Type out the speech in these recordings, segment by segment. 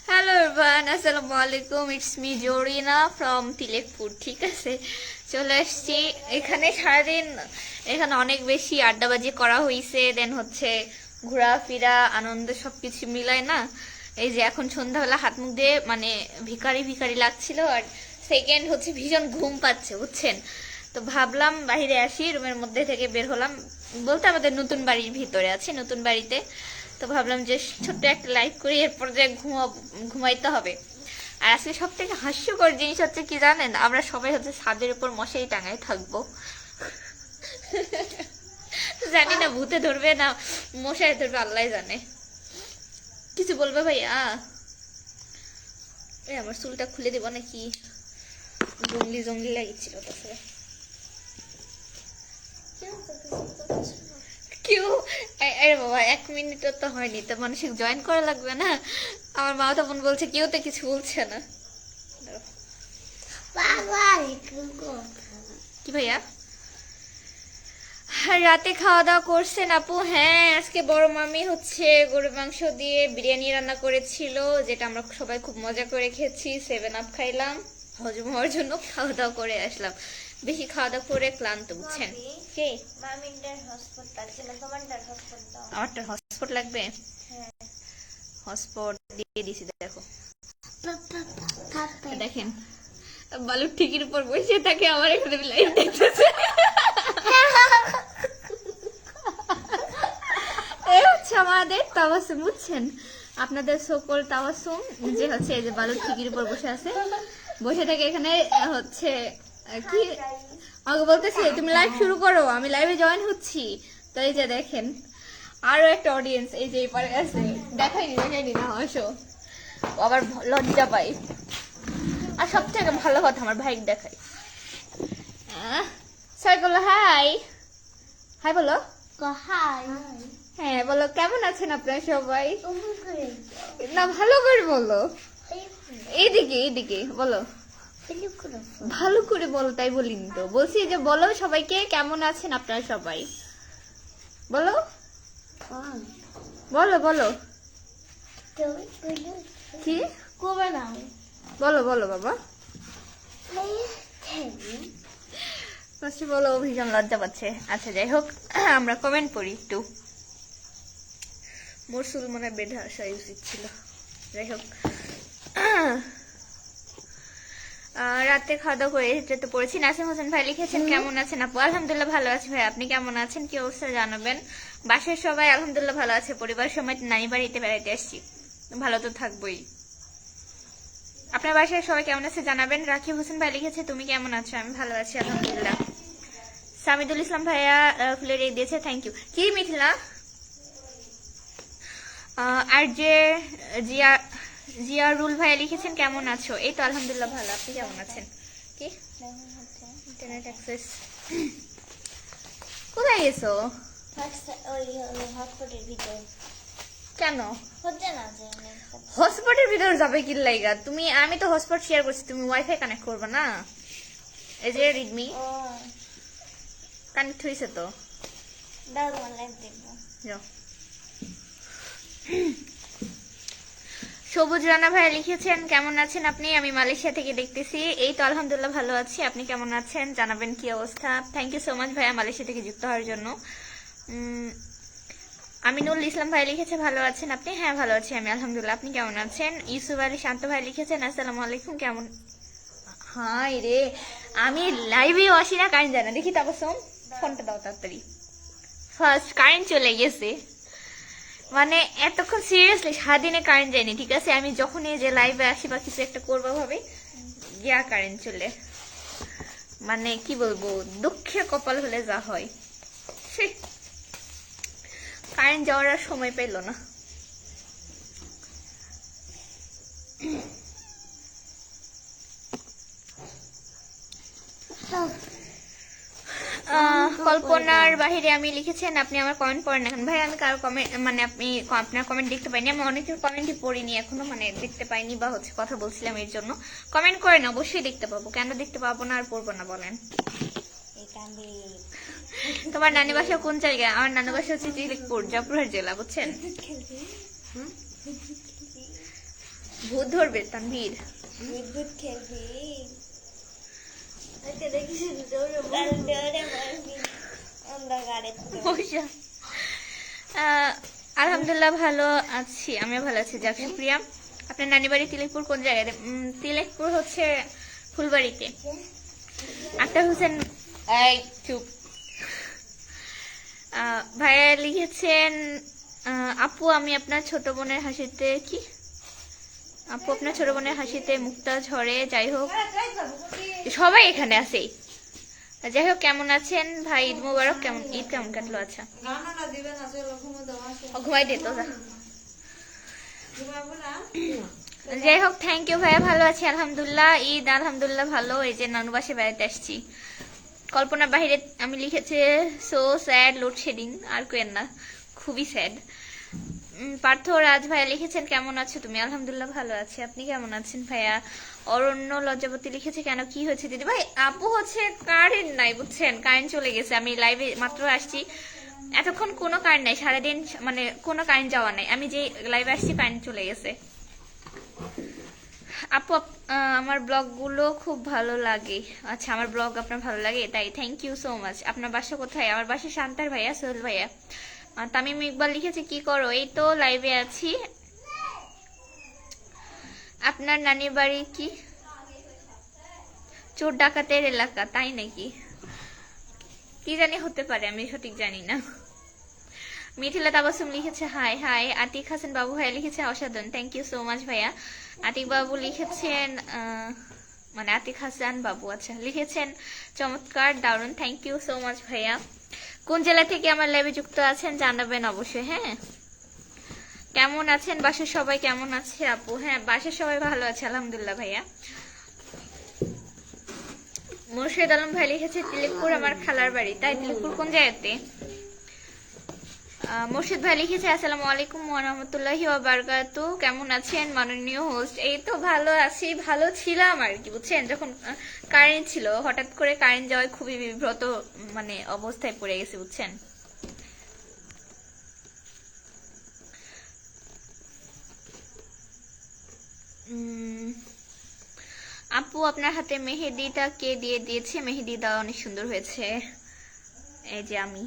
Hello everyone, আসসালামু আলাইকুম। It's me Jorina from Tilekpur. ঠিক আছে, চলে আসছি এখানে। সারাদিন এখানে অনেক বেশি আড্ডাবাজি করা হয়েছে, দেন হচ্ছে ঘোরাফেরা আনন্দ সবকিছু মিলায় না। এই যে এখন সন্ধ্যাবেলা হাত মুখ দিয়ে মানে ভিখারি ভিখারি লাগছিল, আর সেকেন্ড হচ্ছে ভীষণ ঘুম পাচ্ছে বুঝছেন। তো ভাবলাম বাইরে আসি, রুমের মধ্যে থেকে বের হলাম, বলতে আমাদের নতুন বাড়ির ভিতরে আছি, নতুন বাড়িতে। তো ভাবলাম যে ছোট্ট একটা লাইক করি, এরপর যে ঘুমাইতে হবে। আর আজকে সব থেকে হাস্যকর জিনিস হচ্ছে কি জানেন, আমরা সবাই হচ্ছে ছাদের উপর মশারি টাঙায় থাকবো। জানি না ভূতে ধরবে না মশারি ধরবে, আল্লাহ জানে। কিছু বলবে ভাইয়া? এই আমার চুলটা খুলে দিব নাকি? জঙ্গলি জঙ্গলি লাগিয়েছিল তাছাড়া কেউ। আরে বাবা, 1 মিনিটও তো হয়নি, তো মানসিক জয়েন করা লাগবে না? আমার মা তখন বলছে কেউ তো কিছু বলছে না। কি ভাইয়া রাতে খাওয়া দাওয়া করছেন আপু? হ্যাঁ, আজকে বড় মামি হচ্ছে গরুর মাংস দিয়ে বিরিয়ানি রান্না করেছিল, যেটা আমরা সবাই খুব মজা করে খেয়েছি। 7 আপ খাইলাম, হজম হওয়ার জন্য খাওয়া দাওয়া করে আসলাম। বেশি খাওয়া দাওয়া করে ক্লান্ত বুঝছেন। কে আমারটার হটস্পট লাগবে? হটস্পট দিয়ে দিছি, দেখো দেখেন বালুর ঠিকির উপর বসে থাকে, আমার এখানে লাইভ দেখতেছে। এই হচ্ছে আমাদের তাবাসুম বুঝছেন, আপনাদের সকল তাবাসুম, যে হচ্ছে এই যে বালুর ঠিকির উপর বসে আছে, বসে থেকে এখানে হচ্ছে কি আমাকে বলতেছে তুমি লাইভ শুরু করো, আমি লাইভে জয়েন হচ্ছি। তো এই যে দেখেন আরো একটা অডিয়েন্স এই যে এপারে আছে, দেখাইনি না হাসো, আবার লজ্জা পাই। আর সব থেকে ভালো কথা আমার ভাই দেখাই। স্যার বলো হাই, হাই বলো। হাই। হ্যাঁ বলো, কেমন আছেন আপনারা সবাই? না ভালো করে বলো, এইদিকে এইদিকে বলো, ভালো করে বলো। তাই বলিনি তো, বলছি যে বলো সবাইকে কেমন আছেন আপনারা সবাই, বলো বলো বলো। কি কবে না বলো বলো বাবা, বলো। ভীষণ লজ্জা পাচ্ছে। আচ্ছা যাই হোক, আমরা কমেন্ট পড়ি একটু। মোর চুল মনে হয় বেঁধে আসা উচিত ছিল। যাই হোক, রাতে খাওয়া দাওয়া করে তো পড়েছি। নাসিম হোসেন ভাই লিখেছেন কেমন আছেন আপু? আলহামদুলিল্লাহ ভালো আছি ভাই, আপনি কেমন আছেন? কি অবস্থা জানাবেন। বাসার সবাই আলহামদুলিল্লাহ ভালো আছে, পরিবার সময় নানি বাড়িতে বেড়াইতে আসছি, ভালো তো থাকবোই। আপনার বাসায় সবাই কেমন আছে জানাবেন। রাকিব হোসেন ভাই লিখেছে তুমি কেমন আছো? আমি ভালো আছি আলহামদুলিল্লাহ। সামিদুল ইসলাম ভাইয়া ফুলের রেক দিয়েছে, থ্যাংক ইউ। কি মিথিলা? আর যে জিয়ারুল ভাইয়া লিখেছেন কেমন আছো? এই তো আলহামদুলিল্লাহ ভালো, আপনি কেমন আছেন? কি ইন্টারনেট অ্যাক্সেস কোথায় গেছো? কেন হটস্পটের ভিতরে যাবে কি লাইগা তুমি? আমি তো হটস্পট শেয়ার করছি, তুমি ওয়াইফাই কানেক্ট করবে না? এই যে রিডমি কানেক্ট হয়েছে তো, যাও। সবুজ রানা ভাই লিখেছেন কেমন আছেন আপনি? আমি মালয়েশিয়া থেকে দেখতেছি। এই তো আলহামদুলিল্লাহ ভালো আছি, আপনি কেমন আছেন জানাবেন কি অবস্থা। থ্যাংক ইউ সো মাচ ভাইয়া মালয়েশিয়া থেকে যুক্ত হওয়ার জন্য। আমিনুল ইসলাম ভাই লিখেছে ভালো আছেন আপনি? হ্যাঁ ভালো আছি আমি আলহামদুলিল্লাহ, আপনি কেমন আছেন? ইউসুফ আলী শান্ত ভাই লিখেছেন আসসালামু আলাইকুম, কেমন? হাই রে, আমি লাইভেও আসি না, কারেন্ট যায় না। দেখি তাবসম ফোনটা দাও তাড়াতাড়ি। ফার্স্ট কারেন্ট চলে গেছে, মানে এতক্ষণ সিরিয়াসলি সারাদিনে কারেন্ট যায়নি, ঠিক আছে? আমি যখনই যে লাইভে আসি বা কিছু একটা করবো ভাবে গিয়া কারেন্ট চলে, মানে কি বলবো, দুঃখের কপাল হলে যা হয়। কারেন্ট যাওয়ার আর সময় পেল না। কল্পনার বাহিরে আমি লিখেছেন আপনি আমার কমেন্ট পড়েন এখন। ভাই আমি কারো কমেন্ট মানে আপনি আপনার কমেন্ট দেখতে পাইনি, আমি অনেকের কমেন্টই পড়িনি এখনো, মানে দেখতে পাইনি বা হচ্ছে কথা বলছিলাম এর জন্য। কমেন্ট করেন, অবশ্যই দেখতে পাবো, কেন দেখতে পাবো না আর পড়বো না বলেন? তোমার নানি বাসা কোন জায়গায়? আমার নানি বাসা হচ্ছে তিলেকপুর, জয়পুরহাট জেলা, বুঝছেন? ভূত ধরবে তানভীর। বিদ্যুৎ খেলবি বৈশা। আলহামদুলিল্লাহ ভালো আছি, আমিও ভালো আছি। যাক সুপ্রিয়া, আপনার নানি বাড়ি তিলেকপুর কোন জায়গায়? তিলেকপুর হচ্ছে ফুলবাড়িতে। আক্তার হোসেন, এই চুপ। ভাইয়া লিখেছেন আপু আমি আপনার ছোট বোনের হাসিতে কি আপু আপনার ছোট বোনের হাসিতে মুক্তা ঝরে। যাই হোক সবাই এখানে আছে। যাই হোক কেমন আছেন ভাই? ঈদ মুবারক। ঈদ কেমন কাটলো? আচ্ছা ঘুমাই দে তো যা। যাই হোক থ্যাংক ইউ ভাইয়া, ভালো আছি আলহামদুলিল্লাহ। ঈদ আলহামদুলিল্লাহ ভালো। এই যে নানু বাসে বেড়াতে আসছি। কল্পনা বাহিরে আমি লিখেছে সো স্যাড, লোডশেডিং। আর কেন না, খুবই স্যাড। পার্থ রাজ ভাইয়া লিখেছেন কেমন আছো তুমি? আলহামদুলিল্লাহ ভালো আছি, আপনি কেমন আছেন ভাইয়া? অরণ্য লজ্জাবতী লিখেছে কেন, কি হয়েছে দিদি ভাই? আপু হচ্ছে কারেন্ট নাই, বুঝছেন? কারেন্ট চলে গেছে। আমি লাইভে মাত্র আসছি, এতক্ষণ কোনো কারেন্ট নাই, সারাদিন মানে কোনো কারেন্ট যাওয়া নাই। আমি যে লাইভে আসছি কারেন্ট চলে গেছে। আপু আমার ব্লগগুলো খুব ভালো লাগে। আচ্ছা আমার ব্লগ আপনার ভালো লাগে, তাই থ্যাংক ইউ সো মাচ। আপনার বাসা কোথায়? আমার বাসা শান্তার ভাইয়া, সোহেল ভাইয়া। তামিম ইকবাল লিখেছে কি করো? এই তো লাইভে আছি। আপনার নানির বাড়ি কি চোর ডাকাতের এলাকা? তাই নাকি? কি জানি হতে পারে, আমি সঠিক জানি না। মিথিলা তাবাসুম লিখেছে হাই হাই। আতিক হাসান বাবু ভাইয়া লিখেছে অসাধারণ, থ্যাংক ইউ সো মাচ ভাইয়া। আতিক বাবু লিখেছেন মানে আতিক হাসান বাবু আচ্ছা লিখেছেন চমৎকার, দারুণ, থ্যাংক ইউ সো মাচ ভাইয়া। কোন জেলা থেকে আমার লাইভে যুক্ত আছেন জানাবেন অবশ্যই। হ্যাঁ কেমন আছেন? বাসার সবাই কেমন আছে আপু? হ্যাঁ বাসার সবাই ভালো আছে আলহামদুলিল্লাহ ভাইয়া। মুর্শিদ আলম ভাই লিখেছে তিলেকপুর আমার খালার বাড়ি। তাই তিলেকপুর কোন জায়গাতে? মুর্শিদ ভাই লিখেছে আসসালামু আলাইকুম ওয়া রাহমাতুল্লাহি ওয়া বারাকাতুহু। কেমন আছেন মাননীয় হোস্ট? এই তো ভালো আছি, ভালো ছিলাম আর কি, বুঝছেন? যখন কারেন্ট ছিল, হঠাৎ করে কারেন্ট যাওয়ায় খুবই বিব্রত মানে অবস্থায় পড়ে গেছে, বুঝছেন? আপু আপনার হাতে মেহেদিটা কে দিয়ে দিয়েছে? মেহেদিটা অনেক সুন্দর হয়েছে, এই যে আমি।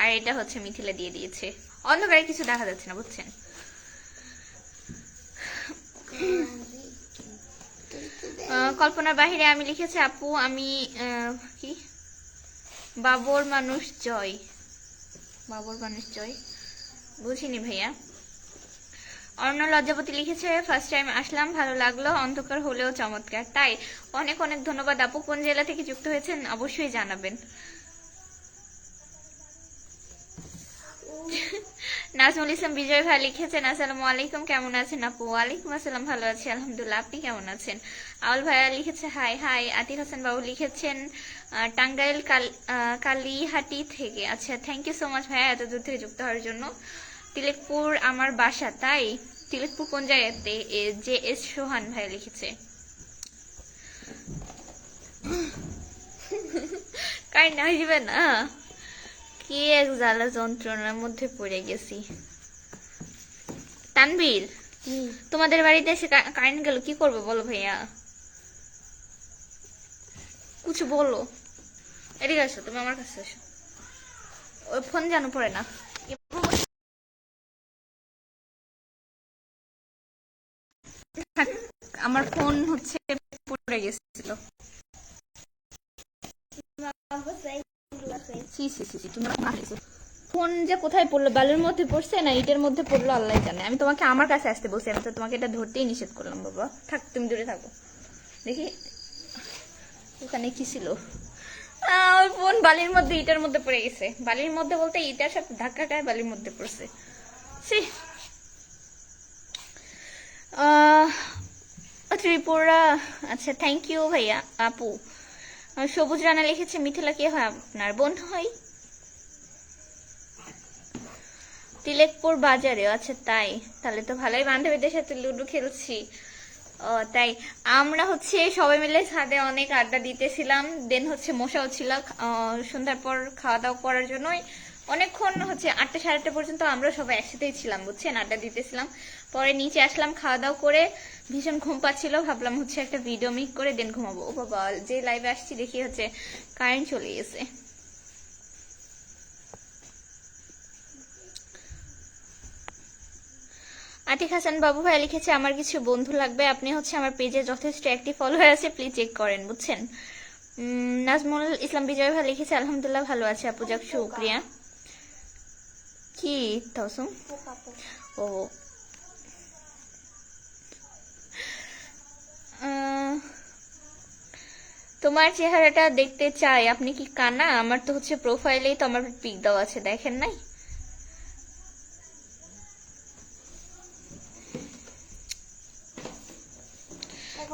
আর এটা হচ্ছে মিথিলা দিয়ে দিয়েছে। অন্ধকারে কিছু দেখা যাচ্ছে না, বুঝছেন? কল্পনার বাহিরে আমি লিখেছি আপু আমি কি বাবর মানুষ জয়। বাবর মানুষ জয় বুঝিনি ভাইয়া। অর্ণ লজ্জাপতি লিখেছে ফার্স্ট টাইম আসলাম, ভালো লাগলো, অন্ধকার হলেও চমৎকার। তাই অনেক অনেক ধন্যবাদ আপু। কোন জেলা থেকে যুক্ত হয়েছেন অবশ্যই জানাবেন। নাজমুল ইসলাম বিজয় ভাই লিখেছেন আসসালামু আলাইকুম, কেমন আছেন আপু? ওয়ালাইকুম আসসালাম, ভালো আছি আলহামদুলিল্লাহ, আপনি কেমন আছেন? আউল ভাইয়া লিখেছে হাই হাই। আতিক হাসান বাবু লিখেছেন টাঙ্গাইল কালীহাটি থেকে। আচ্ছা থ্যাংক ইউ সো মাচ ভাইয়া এত দূর থেকে যুক্ত হওয়ার জন্য। তিলেকপুর আমার বাসা। তাই তিলেকপুর কোন জায়গাতে? যে এস সোহান ভাই লিখেছে। কারেন্ট আসবে না, কি এক জ্বালা যন্ত্রণার মধ্যে পড়ে গেছি। তানভীর তোমাদের বাড়িতে এসে কারেন্ট গেল, কি করবে বলো ভাইয়া? কিছু বলো। এদিকে আসো, তুমি আমার কাছে আসো। ওই ফোন জানো পড়ে না। আমার ফোন হচ্ছে পড়ে গেছিল। ফোন যে কোথায় পড়লো, বালুর মধ্যে পড়ছে না ইটের মধ্যে পড়লো আল্লাহ জানে। আমি তোমাকে আমার কাছে আসতে বলছি, আমি তো তোমাকে এটা ধরতেই নিষেধ করলাম। বাবা থাক, তুমি দূরে থাকো। দেখি ওখানে কি ছিল। ওই ফোন বালির মধ্যে ইটের মধ্যে পড়ে গেছে। বালির মধ্যে বলতে ইটার সাথে ধাক্কা খায় বালির মধ্যে পড়ছে। ত্রিপুরা আচ্ছা থ্যাংক ইউ ভাইয়া আপু। সবুজ রানা লিখেছে মিথিলা কে হয় আপনার? বোন হয়। তিলেকপুর বাজারে। আচ্ছা তাই, তাহলে তো ভালোই। বান্ধবীদের সাথে লুডো খেলছি। ও তাই, আমরা হচ্ছে সবাই মিলে ছাদে অনেক আড্ডা দিতেছিলাম, দেন হচ্ছে মশাও ছিল। সন্ধ্যার পর খাওয়া দাওয়া করার জন্যই অনেকক্ষণ হচ্ছে 8টা সাড়ে 8টা পর্যন্ত আমরা সবাই একসাথেই ছিলাম বুঝছেন, আড্ডা দিতেছিলাম। পরে নিচে আসলাম খাওয়া দাওয়া করে, ভীষণ ঘুম পাচ্ছিল, ভাবলাম হচ্ছে একটা ভিডিও মেক করে দেন ঘুমাবো। ও বাবা, যে লাইভে আসছি দেখি হচ্ছে কারেন্ট চলে গেছে। আতিক হাসান বাবু ভাই লিখেছে, আমার কিছু বন্ধু লাগবে, আপনি হচ্ছে আমার পেজে যথেষ্ট অ্যাক্টিভ ফলোয়ার আছে, প্লিজ চেক করেন বুঝছেন। নাজমুল ইসলাম বিজয় ভাই লিখেছে, আলহামদুলিল্লাহ ভালো আছে আপু, যাক শুক্রিয়া। কি তসম? ও তোমার চেহারাটা দেখতে চাই, আপনি কি কানা? আমার তো হচ্ছে প্রোফাইলেই তো আমার পিক দেওয়া আছে, দেখেন নাই?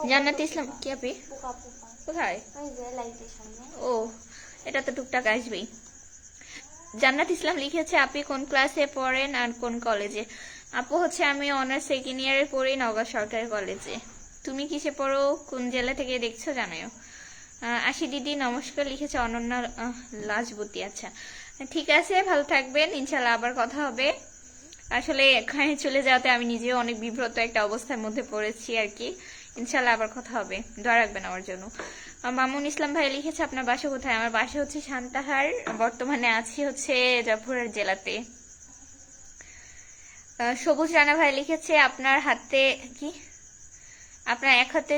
জান্নাত ইসলাম কি আপনি কোথায়? ও, এটা তো টুকটাক আসবেই। জান্নাত ইসলাম লিখেছে, আপনি কোন ক্লাসে পড়েন আর কোন কলেজে? আপু হচ্ছে আমি অনার্স সেকেন্ড ইয়ারে পড়ি নওগাঁ সরকারি কলেজে। তুমি কিসে পড়ো, কোন জেলা থেকে দেখছো জানাও। আশি দিদি নমস্কার লিখেছে অনন্যা লাজবতী। আচ্ছা ঠিক আছে, ভালো থাকবেন, ইনশাল্লাহ আবার কথা হবে। আসলে এখানে চলে যাওয়াতে আমি নিজেও অনেক বিব্রত একটা অবস্থার মধ্যে পড়েছি আর কি। ইনশাল্লাহ আবার কথা হবে, দোয়া রাখবেন আমার জন্য। মামুন ইসলাম ভাই লিখেছে, আপনার বাসা কোথায়? আমার বাসা হচ্ছে সান্তাহার, বর্তমানে আছি হচ্ছে জাফরহাট জেলাতে। সবুজ রানা ভাই লিখেছে, আপনার হাতে কি, আপনার এক হাতে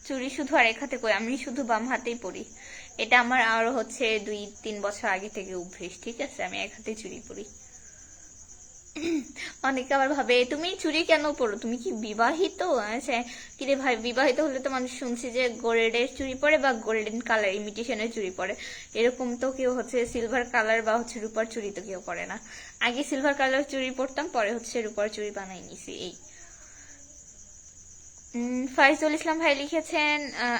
চুরি শুধু আর এক হাতে কই? আমি শুধু বাম হাতেই পড়ি, এটা আমার আরো হচ্ছে 2-3 বছর আগে থেকে অভ্যেস, ঠিক আছে? আমি এক হাতে চুরি পড়ি। অনেকে আবার ভাবে তুমি চুরি কেন পরো, তুমি কি বিবাহিত? আচ্ছা কিরে ভাই, বিবাহিত হলে তো মানুষ শুনছি যে গোল্ডের চুরি পরে বা গোল্ডেন কালার ইমিটেশনের চুরি পরে, এরকম তো কেউ হচ্ছে সিলভার কালার বা হচ্ছে রূপার চুরি তো কেউ পরে না। আগে সিলভার কালার চুরি পরতাম, পরে হচ্ছে রূপার চুরি বানাই নিছি এই। ফাইজুল ইসলাম ভাই লিখেছেন,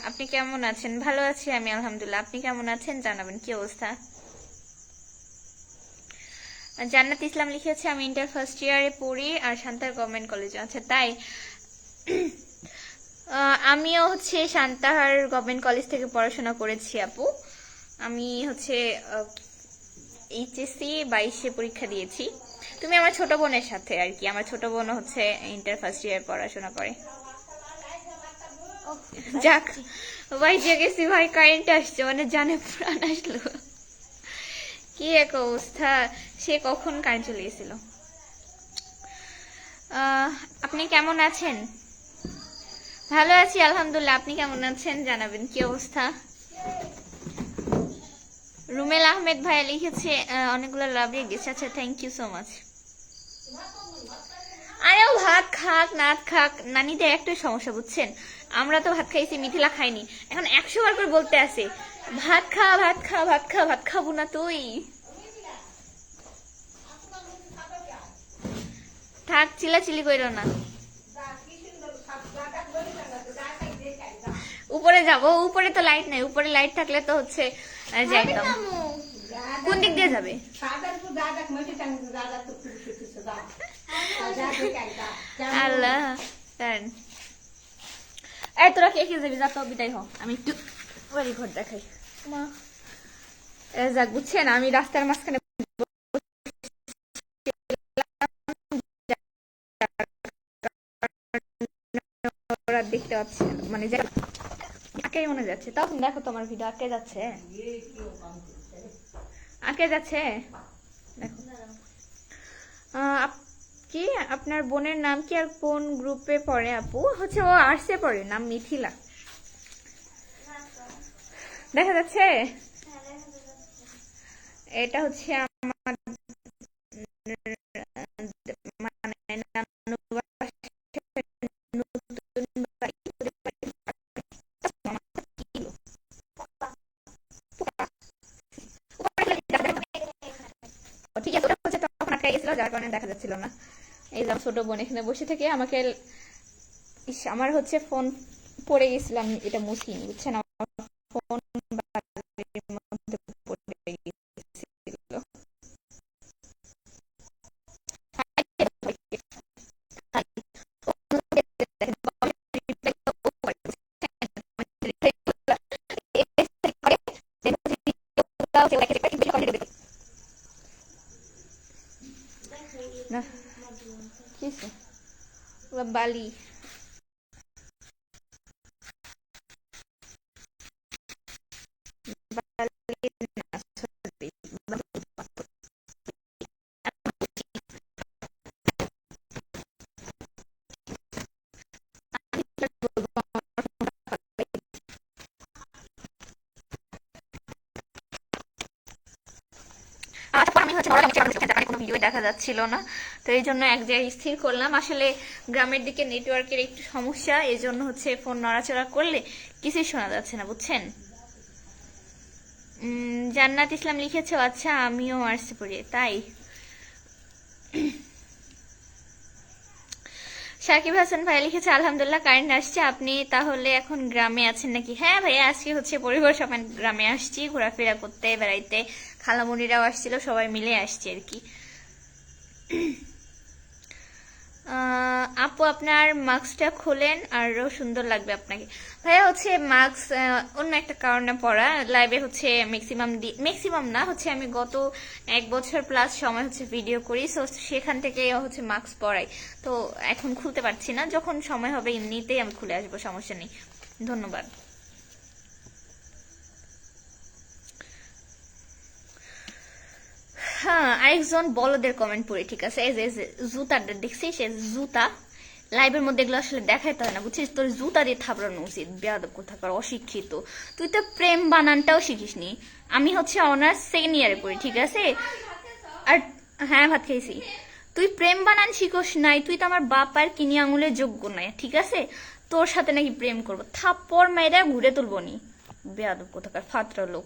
আপনি কেমন আছেন? ভালো আছি আমি আলহামদুলিল্লাহ, আপনি কেমন আছেন জানাবেন, কি অবস্থা? জান্নাত ইসলাম লিখেছে, আমি ইন্টার ফার্স্ট ইয়ারে পড়ি আর শান্তার গভর্নমেন্ট কলেজে। আচ্ছা তাই, আমিও হচ্ছে শান্তাহার গভর্নমেন্ট কলেজ থেকে পড়াশোনা করেছি আপু। আমি হচ্ছে এইচএসসি 22-এ পরীক্ষা দিয়েছি। তুমি আমার ছোট বোনের সাথে আর কি, আমার ছোট বোন হচ্ছে ইন্টার ফার্স্ট ইয়ার পড়াশোনা করে। যাক ভাই, জেগেছি ভাই, কারেন্ট আসছে, মানে জানে প্রাণ আসলো। কি এক অবস্থা, সে কখন কারেন্ট চলে গেছিল। আপনি কেমন আছেন? ভালো আছি আলহামদুলিল্লাহ, আপনি কেমন আছেন জানাবেন, কি অবস্থা? রুমেল আহমেদ ভাইয়া লিখেছে, অনেকগুলো লাভ গেছে। আচ্ছা থ্যাংক ইউ সো মাচ। আরেও ভাত খাক না খাক, নানিদের একটাই সমস্যা বুঝছেন, আমরা তো ভাত খাইছি, মিথিলা খাইনি, এখন 100 বার করে বলতে আসে ভাত খা ভাত খা ভাত খা, ভাত খাবো না তুই? থাক, চিলাচিলি কইরো না। উপরে যাবো, উপরে তো লাইট নাই, উপরে লাইট থাকলে তো হচ্ছে যাইতাম। কোন দিক দিয়ে যাবে? আল্লাহ, এই তোরা কে কে যাবি, যা তো বিদায় হ, আমি একটু বাড়ি ঘর দেখাই। মা যাক বুঝছেন, আমি রাস্তার মাঝখানে দেখতে পাচ্ছি, মানে আঁকে মনে যাচ্ছে, তখন দেখো তোমার ভিডিও আঁকে যাচ্ছে, আঁকে যাচ্ছে দেখো। কি আপনার বোনের নাম কি আর কোন গ্রুপে পড়ে? আপু হচ্ছে ও আর্টসে পড়ে, নাম মিথিলা। দেখা যাচ্ছে? এটা হচ্ছে আমার ঠিক আছে, হচ্ছে তখন আটকে গেছিল যার কারণে দেখা যাচ্ছিল না। এই যে ছোট বোন এখানে বসে থেকে আমাকে, আমার হচ্ছে ফোন পড়ে গেছিলাম, এটা মুছিনি বুঝছেন, আমার ফোন মধ্যে পড়ে গেছিল। না কিছু বালি আমি হচ্ছে কোনো ভিডিও দেখা যাচ্ছিল না, তো এই জন্য এক জায়গায় স্থির করলাম। আসলে গ্রামের দিকে নেটওয়ার্কের একটু সমস্যা, এই জন্য হচ্ছে ফোন নড়াচড়া করলে কিছুই শোনা যাচ্ছে না, বুঝছেন। জান্নাত ইসলাম লিখেছে, আচ্ছা আমিও আর্টসে পড়ি, তাই। সাকিব হাসান ভাই লিখেছে, আলহামদুলিল্লাহ কারেন্ট আসছে, আপনি তাহলে এখন গ্রামে আছেন নাকি? হ্যাঁ ভাইয়া, আজকে হচ্ছে পরিবার সবাই গ্রামে আসছি ঘোরাফেরা করতে, বেড়াইতে। খালামুনিরাও আসছিল, সবাই মিলে আসছি আর কি। আপু আপনার মাস্কটা খোলেন, আরো সুন্দর লাগবে আপনাকে। ভাইয়া হচ্ছে মাস্ক অন্য একটা কারণে পরা, লাইভে হচ্ছে ম্যাক্সিমাম না হচ্ছে আমি গত 1 বছর প্লাস সময় হচ্ছে ভিডিও করি, সো সেখান থেকে হচ্ছে মাস্ক পরাই। তো এখন খুলতে পারছি না, যখন সময় হবে এমনিতেই আমি খুলে আসবো, সমস্যা নেই। ধন্যবাদ। হ্যাঁ, আরেকজন বলদের কমেন্ট পড়ি, ঠিক আছে। এই যে জুতাটা দেখছিস, জুতা লাইভের মধ্যে এগুলো আসলে দেখাইতে হয় না, বুঝছিস। তোর জুতা দিয়ে থাপড়ানো উচিত, বেয়াদব কোথাকার, অশিক্ষিত। তুই তো প্রেম বানানটাও শিখিসনি। আমি হচ্ছে অনার্স 2nd ইয়ারে পড়ি, ঠিক আছে। আর হ্যাঁ, ভাত খেয়েছি। তুই প্রেম বানান শিখোস নাই, তুই তো আমার বাপার কিনি আঙুলের যোগ্য নাই, ঠিক আছে। তোর সাথে নাকি প্রেম করবো, থাপ্পড় মেয়েরা ঘুরে তুলবো নি, বেয়াদব কোথাকার ফাত্রা লোক।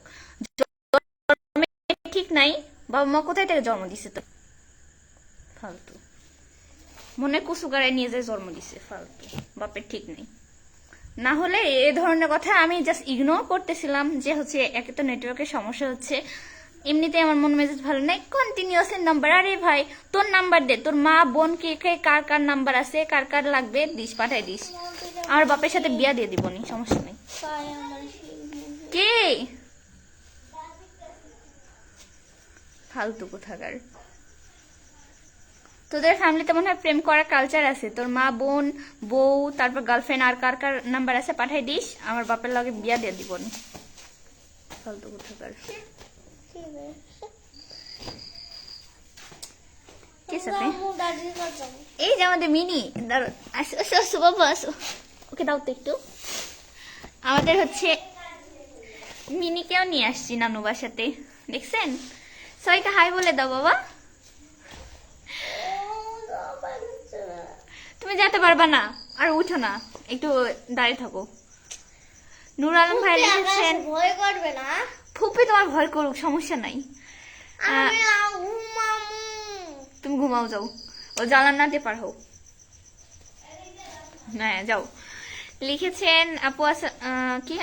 ঠিক নাই, বাবা মা কোথায় থেকে জন্ম দিছে তো, ফালতু মনে কুসুগারায় নিয়ে যায় জন্ম দিছে, ফালতু বাপের ঠিক নেই। না হলে এ ধরনের কথা আমি জাস্ট ইগনোর করতেছিলাম, যে হচ্ছে একে তো নেটওয়ার্কের সমস্যা হচ্ছে, এমনিতে আমার মন মেজাজ ভালো নাই। কন্টিনিউয়াস নাম্বার, আরে ভাই তোর নাম্বার দে, তোর মা বোন কে কে কার কার নাম্বার আছে, কার কার লাগবে দিস, পাঠাই দিস। আমার বাপের সাথে বিয়া দিয়ে দিবনি, সমস্যা নেই। কে ফালতু কোথাকার। তোদের ফ্যামিলিতে মনে হয় প্রেম করার কালচার আছে, তোর মা বোন বউ তারপর গার্লফ্রেন্ড আর কার কার নাম্বার আছে পাঠাই দিস, আমার বাপের লগে বিয়া দিয়ে দিব না, ফালতু কোথাকার। এই যে আমাদের মিনি, আসো আসো আসো বাবা আসো, ওকে দাও তো একটু। আমাদের হচ্ছে মিনিকেও নিয়ে আসছি নানু বাসাতে, দেখছেন। সবাইকে হাই বলে দাও বাবা। তুমি যেতে পারবা না, আর উঠো না, একটু দাঁড়িয়ে থাকো। নূর আলম ভাই লিখেছেন, ভয় করবে না, ফুপি তোমার ভয় করুক, সমস্যা নাই। তুমি ঘুমাও, যাও, ও জানান দিয়ে পার হও, হ্যাঁ যাও। লিখেছেন আপু কি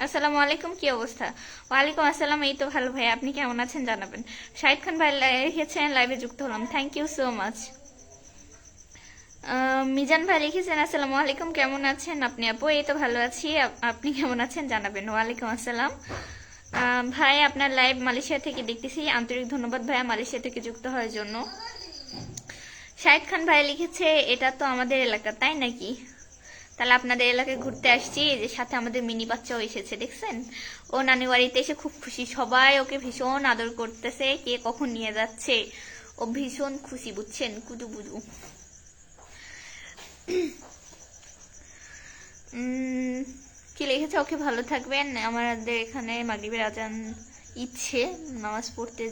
আসসালামু আলাইকুম, কি অবস্থা? ওয়ালাইকুম আসসালাম, এই তো ভালো ভাই, আপনি কেমন আছেন জানাবেন। শাহিদ খান ভাই লিখেছেন, লাইভে যুক্ত হলাম, thank you so much. Mizan ভাই লিখেছেন, আসসালামু আলাইকুম, কেমন আছেন আপনি? আপু এই তো ভালো আছি, আপনি কেমন আছেন জানাবেন। ওয়ালাইকুম আসসালাম। ভাই আপনার লাইভ মালয়েশিয়া থেকে দেখতেছি, আন্তরিক ধন্যবাদ ভাইয়া মালয়েশিয়া থেকে যুক্ত হওয়ার জন্য। শাহিদ খান ভাই লিখেছে, এটা তো আমাদের এলাকা, তাই নাকি? তাহলে আপনাদের এলাকায় ঘুরতে আসছি, যে সাথে আমাদের মিনি বাচ্চাও এসেছে, দেখছেন। ও নানি বাড়িতে এসে খুব খুশি, সবাই ওকে ভীষণ আদর করতেছে, কে কখন নিয়ে যাচ্ছে, ও ভীষণ খুশি, বুঝছেন, কুদু বুদু। কি লিখেছে, ওকে ভালো থাকবেন, আমাদের এখানে মাগরিবের আজান ইচ্ছে, নামাজ পড়তে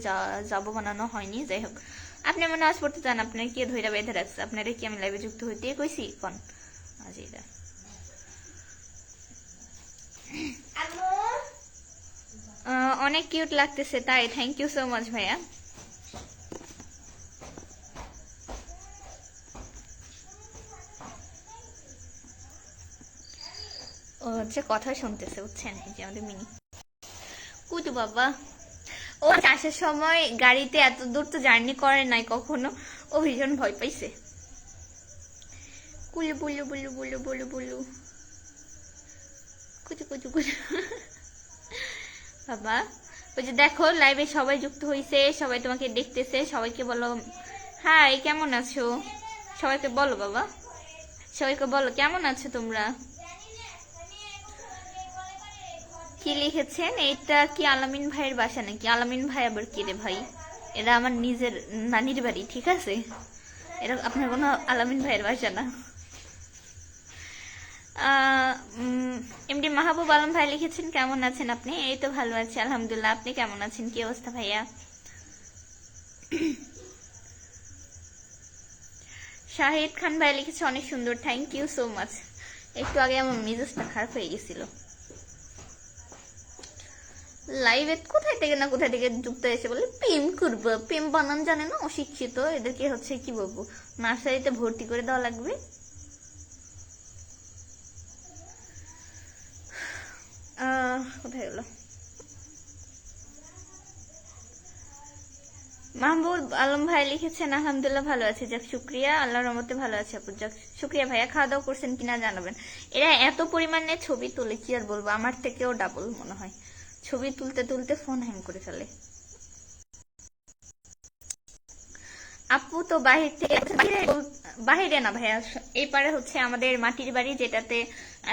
যাবো, বানানো হয়নি, যাই হোক। আপনি আমার নামাজ পড়তে চান, আপনার কে ধৈরা বেঁধে রাখছে? আপনারা কি আমি লাইভে যুক্ত হইতে কইছি কোন? আজিরা অনেক কিউট লাগতেছে, তাই থ্যাংক ইউ সো মাচ ভাইয়া। ও হচ্ছে কথা শুনতেছে, বুঝছেন, এই যে আমাদের মিনি কুটু বাবা। ও আসার সময় গাড়িতে এত দূর তো জার্নি করে নাই কখনো, ও ভীষণ ভয় পাইছে। কুলু বুলু বুলু বুলু বুলু বুলু কুচু কুচু কুচু বাবা। ওই যে দেখো লাইভে সবাই যুক্ত হয়েছে, সবাই তোমাকে দেখতেছে, সবাইকে বলো হাই, কেমন আছো? সবাইকে বলো বাবা, সবাইকে বলো কেমন আছো তোমরা। কি লিখেছেন? এটা কি আলামিন ভাইয়ের বাসা নাকি? আলামিন ভাই আবার কে রে ভাই? এরা আমার নিজের নানির বাড়ি, ঠিক আছে? এটা আপনার কোনো আলামিন ভাইয়ের বাসা না। এমডি মাহবুব আলম ভাই লিখেছেন কেমন আছেন আপনি? এই তো ভালো আছি আলহামদুলিল্লাহ। আপনি কেমন আছেন? কি অবস্থা ভাইয়া? শাহিদ খান ভাই লিখেছে অনেক সুন্দর, থ্যাংক ইউ সো মাচ। একটু আগে আমার মেজাজটা খারাপ হয়ে গেছিল। লাইভে কোথায় থেকে না কোথায় থেকে যুক্ত এসে বলে প্রেম করবো, প্রেম বানান জানে না, অশিক্ষিত, এদেরকে হচ্ছে কি বলবো, নার্সারিতে ভর্তি করে দেওয়া লাগবে। কোথায় গেল? মাহবুব আলম ভাই লিখেছেন আলহামদুলিল্লাহ ভালো আছে, যাক শুক্রিয়া, আল্লাহর রহমতে ভালো আছে আপু, যাক শুক্রিয়া ভাইয়া। খাওয়া দাওয়া করছেন কিনা জানাবেন। এরা এত পরিমাণে ছবি তোলে কি আর বলবো, আমার থেকেও ডাবল মনে হয়। ছবি তুলতে তুলতে ফোন হ্যাং করে ফেলে। আপু তো বাহির থেকে, বাহিরে না ভাইয়া, এই পারে হচ্ছে আমাদের মাটির বাড়ি, যেটাতে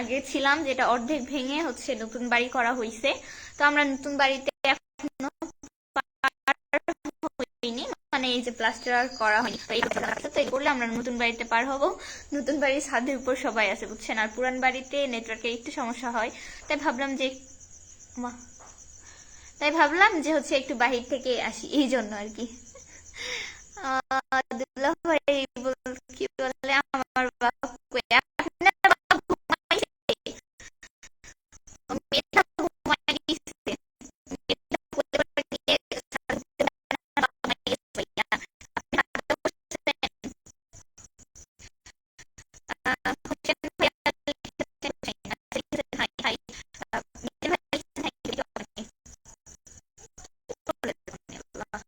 আগে ছিলাম, যেটা অর্ধেক ভেঙে হচ্ছে নতুন বাড়ি করা হয়েছে। তো আমরা নতুন বাড়িতে এখনো হয়নি, মানে এই যে প্লাস্টার করা হয়নি, তো এই করলে আমরা নতুন বাড়িতে পার হব। নতুন বাড়ির ছাদের উপর সবাই আছে বুঝছেন, আর পুরান বাড়িতে নেটওয়ার্কের একটু সমস্যা হয়। তাই ভাবলাম যে হচ্ছে একটু বাহির থেকে আসি, এই জন্য আর কি। দুল্লাহ ভাই কি বলে আমার বাপু, আপনার বাবা ঘুমাইছে? মেয়েটা ঘুমাই দিছে, মেয়েটা পরিবার নিয়ে ছাদে ঘুমাই গেছে ভাইয়া। আপনি হাঁটতে বসছেন? হোসেন ভাইয়া লিখেছেন হাই হাই। মিহির ভাই লিখেছেন হাই, ভিডিও অনেক বলে দেবেন, আল্লাহ।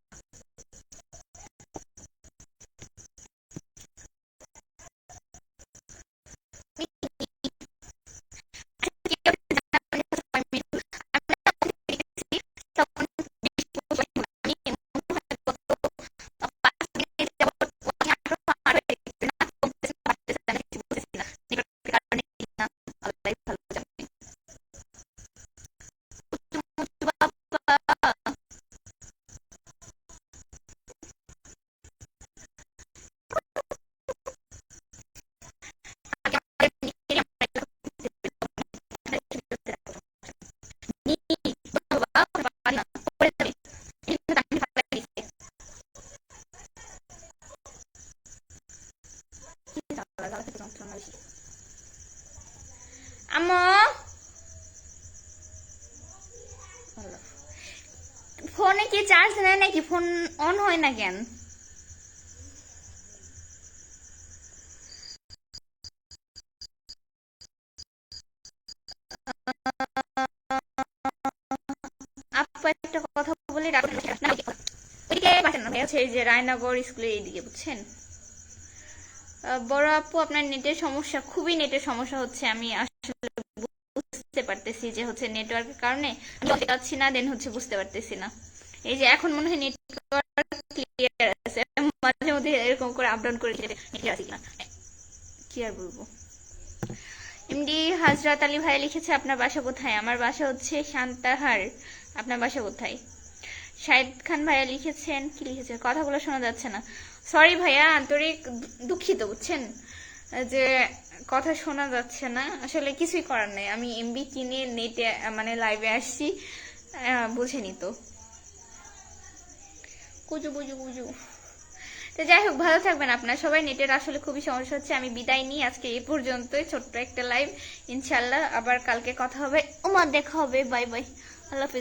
আম্মু, ফোনে কি চার্জ নেয় নাকি? ফোন অন হয় না কেন? আপু একটা কথা বলি, ওইদিকে পাঠান না ভাই, হচ্ছে এই যে রায়নগর স্কুলের এইদিকে বুঝছেন। বড় আপু আপনার নেটের সমস্যা, খুবই নেটের সমস্যা হচ্ছে, আমি আসলে বুঝতে পারতেছি যে হচ্ছে নেটওয়ার্কের কারণে বলতে পারছি না, দেন হচ্ছে বুঝতে পারতেছি না। এই যে এখন মনে হয় নেটওয়ার্ক ক্লিয়ার আছে, মাঝে মধ্যে এরকম করে আপ ডাউন করে নেটওয়ার্ক আছে কিনা, কি আর বলবো। এমডি হাজরাত আলী ভাই লিখেছে আপনার বাসা কোথায়? আমার বাসা হচ্ছে শান্তাহার। আপনার বাসা কোথায়? শাহিদ খান ভাইয়া লিখেছেন, কি লিখেছেন কথাগুলো শোনা যাচ্ছে না, সরি ভাইয়া, আন্তরিক দুঃখিত বুঝছেন যে কথা শোনা যাচ্ছে না, আসলে কিছুই করার নাই, আমি এমবি কিনে নেটে মানে লাইভে আসছি, বুঝেনি তো, কুজু বুজু বুজু। তো যাই হোক, ভালো থাকবেন আপনার সবাই। নেটের আসলে খুবই সমস্যা হচ্ছে, আমি বিদায় নিই আজকে এই পর্যন্তই, ছোট্ট একটা লাইভ। ইনশাল্লাহ আবার কালকে কথা হবে, দেখা হবে, বাই বাই, আল্লাহ হাফেজ।